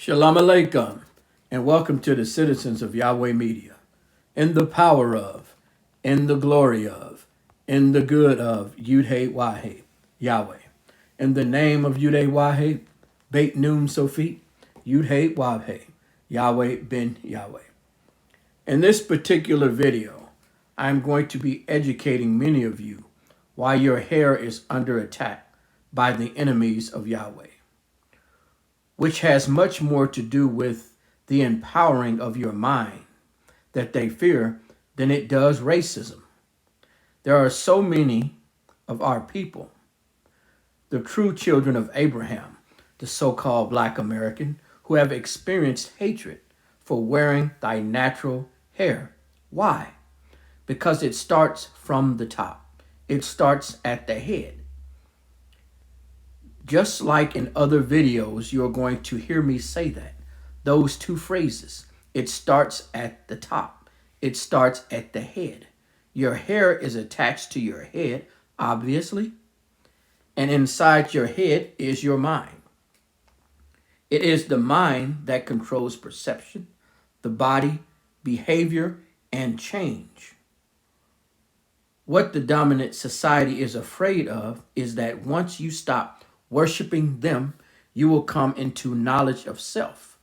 Shalom Alaikum, and welcome to the citizens of Yahweh Media. In the power of, in the glory of, in the good of YHWH, Yahweh. In the name of YHWH, Beit Noon Sofit, YHWH, Yahweh ben Yahweh. In this particular video, I'm going to be educating many of you why your hair is under attack by the enemies of Yahweh, which has much more to do with the empowering of your mind that they fear than it does racism. There are so many of our people, the true children of Abraham, the so-called Black American, who have experienced hatred for wearing thy natural hair. Why? Because it starts from the top. It starts at the head. Just like in other videos, you're going to hear me say that. Those two phrases. It starts at the top. It starts at the head. Your hair is attached to your head, obviously. And inside your head is your mind. It is the mind that controls perception, the body, behavior, and change. What the dominant society is afraid of is that once you stop worshiping them, you will come into knowledge of self.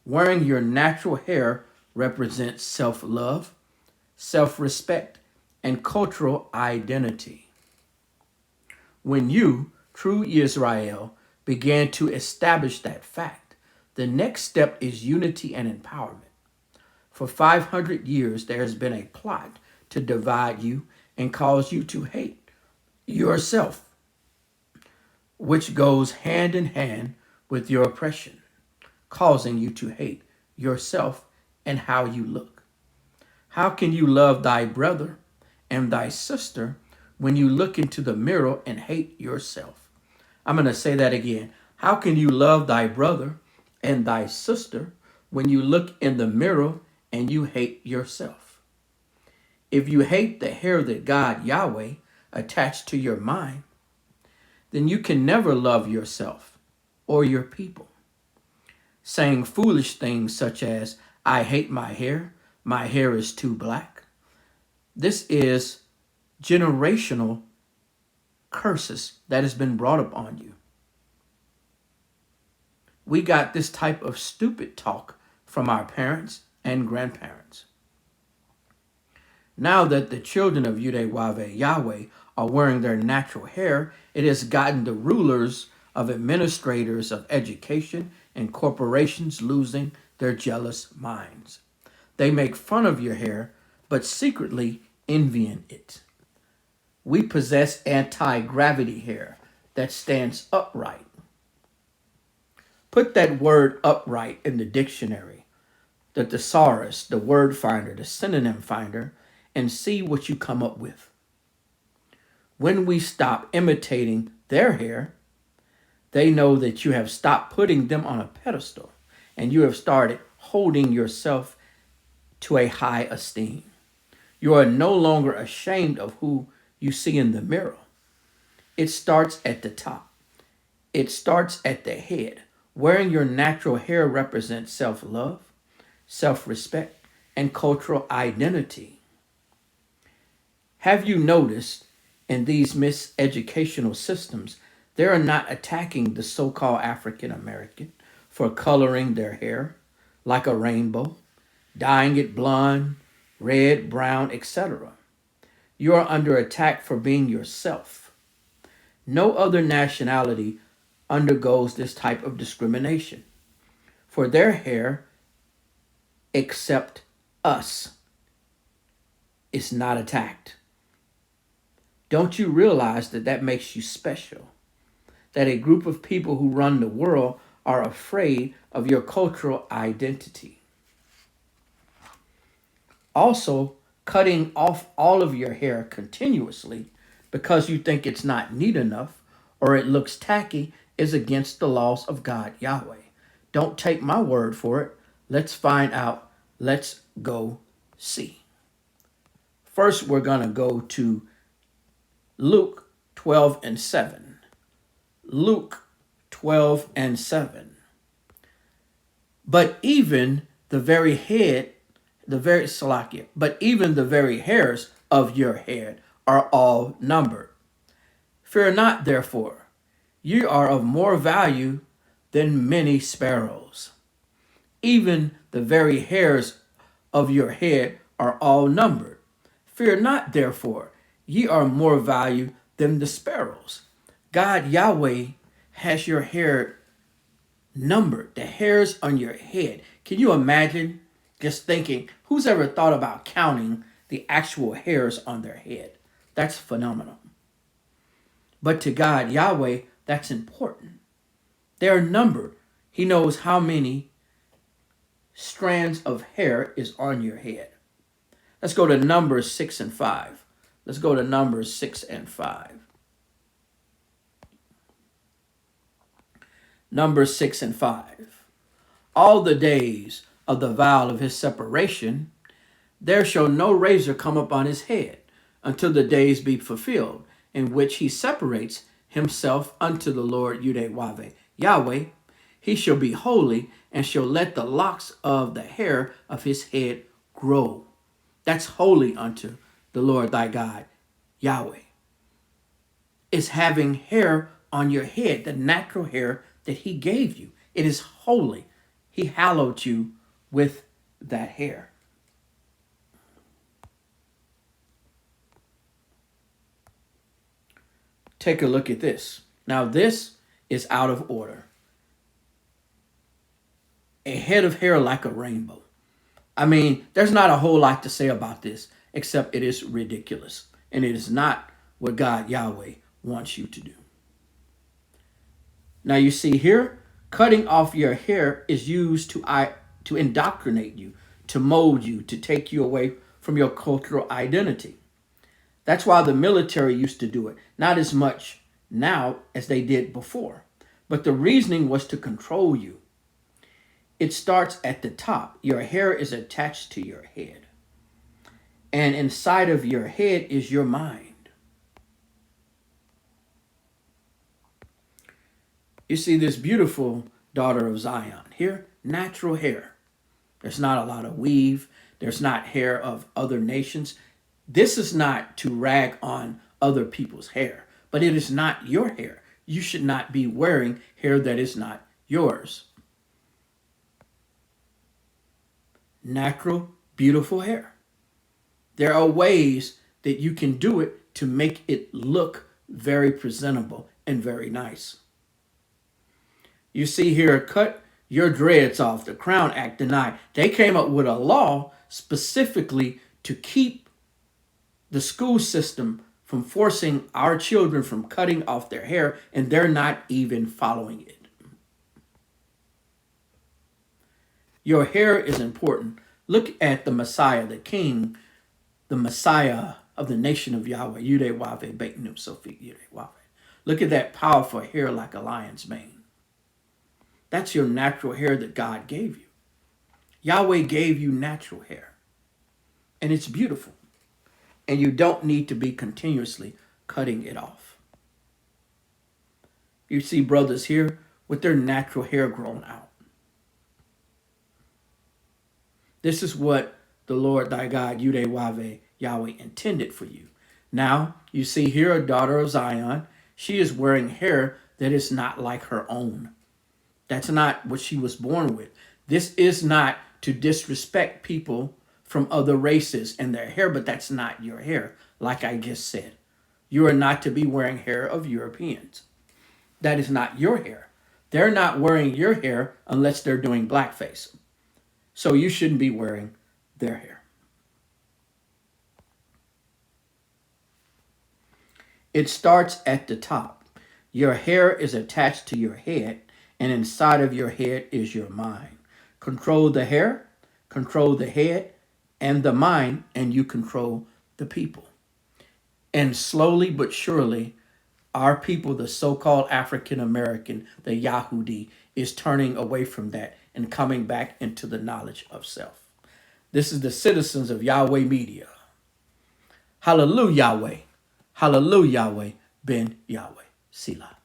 Wearing your natural hair represents self-love, self-respect, and cultural identity. When you, true YISRAEL, began to establish that fact, the next step is unity and empowerment. For 500 years, there has been a plot to divide you and cause you to hate yourself, which goes hand in hand with your oppression, causing you to hate yourself and how you look. How can you love thy brother and thy sister when you look into the mirror and hate yourself? I'm going to say that again. How can you love thy brother and thy sister when you look in the mirror and you hate yourself? If you hate the hair that God, Yahweh, attached to your mind, then you can never love yourself or your people. Saying foolish things such as, I hate my hair is too black. This is generational curses that has been brought upon you. We got this type of stupid talk from our parents and grandparents. Now that the children of YHWH, Yahweh, are wearing their natural hair, it has gotten the rulers of administrators of education and corporations losing their jealous minds. They make fun of your hair, but secretly envying it. We possess anti-gravity hair that stands upright. Put that word upright in the dictionary, the thesaurus, the word finder, the synonym finder, and see what you come up with. When we stop imitating their hair, they know that you have stopped putting them on a pedestal and you have started holding yourself to a high esteem. You are no longer ashamed of who you see in the mirror. It starts at the top. It starts at the head. Wearing your natural hair represents self-love, self-respect, and cultural identity. Have you noticed in these miseducational systems, they are not attacking the so-called African American for coloring their hair like a rainbow, dyeing it blonde, red, brown, etc. You are under attack for being yourself. No other nationality undergoes this type of discrimination for their hair except us. It's not attacked. Don't you realize that that makes you special? That a group of people who run the world are afraid of your cultural identity. Also, cutting off all of your hair continuously because you think it's not neat enough or it looks tacky is against the laws of God, Yahweh. Don't take my word for it. Let's find out. Let's go see. First, we're going to go to Luke 12:7. Luke 12:7. But even the very head, the very Salakia, but even the very hairs of your head are all numbered. Fear not, therefore, you are of more value than many sparrows. Even the very hairs of your head are all numbered. Fear not, therefore, ye are more value than the sparrows. God Yahweh has your hair numbered, the hairs on your head. Can you imagine just thinking, who's ever thought about counting the actual hairs on their head? That's phenomenal. But to God Yahweh, that's important. They're numbered. He knows how many strands of hair is on your head. Let's go to Numbers 6 and 5. Let's go to Numbers 6 and 5. Numbers 6 and 5. All the days of the vow of his separation, there shall no razor come upon his head until the days be fulfilled, in which he separates himself unto the Lord YHWH, Yahweh. He shall be holy, and shall let the locks of the hair of his head grow. That's holy unto the Lord thy God, Yahweh. It's having hair on your head, the natural hair that he gave you. It is holy. He hallowed you with that hair. Take a look at this. Now this is out of order. A head of hair like a rainbow. I mean, there's not a whole lot to say about this, except it is ridiculous. And it is not what God Yahweh wants you to do. Now you see here, cutting off your hair is used to indoctrinate you, to mold you, to take you away from your cultural identity. That's why the military used to do it. Not as much now as they did before. But the reasoning was to control you. It starts at the top. Your hair is attached to your head. And inside of your head is your mind. You see this beautiful daughter of Zion here, natural hair. There's not a lot of weave. There's not hair of other nations. This is not to rag on other people's hair, but it is not your hair. You should not be wearing hair that is not yours. Natural, beautiful hair. There are ways that you can do it to make it look very presentable and very nice. You see here, cut your dreads off. The Crown Act denied. They came up with a law specifically to keep the school system from forcing our children from cutting off their hair, and they're not even following it. Your hair is important. Look at the Messiah, the King, the Messiah of the nation of Yahweh, YHWH, Beit Nu Sophie, YHWH. Look at that powerful hair like a lion's mane. That's your natural hair that God gave you. Yahweh gave you natural hair, and it's beautiful. And you don't need to be continuously cutting it off. You see brothers here with their natural hair grown out. This is what the Lord thy God, YHWH, Yahweh, intended for you. Now, you see here a daughter of Zion. She is wearing hair that is not like her own. That's not what she was born with. This is not to disrespect people from other races and their hair, but that's not your hair, like I just said. You are not to be wearing hair of Europeans. That is not your hair. They're not wearing your hair unless they're doing blackface. So you shouldn't be wearing their hair. It starts at the top. Your hair is attached to your head, and inside of your head is your mind. Control the hair, control the head, and the mind, and you control the people. And slowly but surely, our people, the so-called African American, the Yahudi, is turning away from that and coming back into the knowledge of self. This is the citizens of Yahweh Media. Hallelujah, Yahweh. Hallelujah, Yahweh. Ben Yahweh. Selah.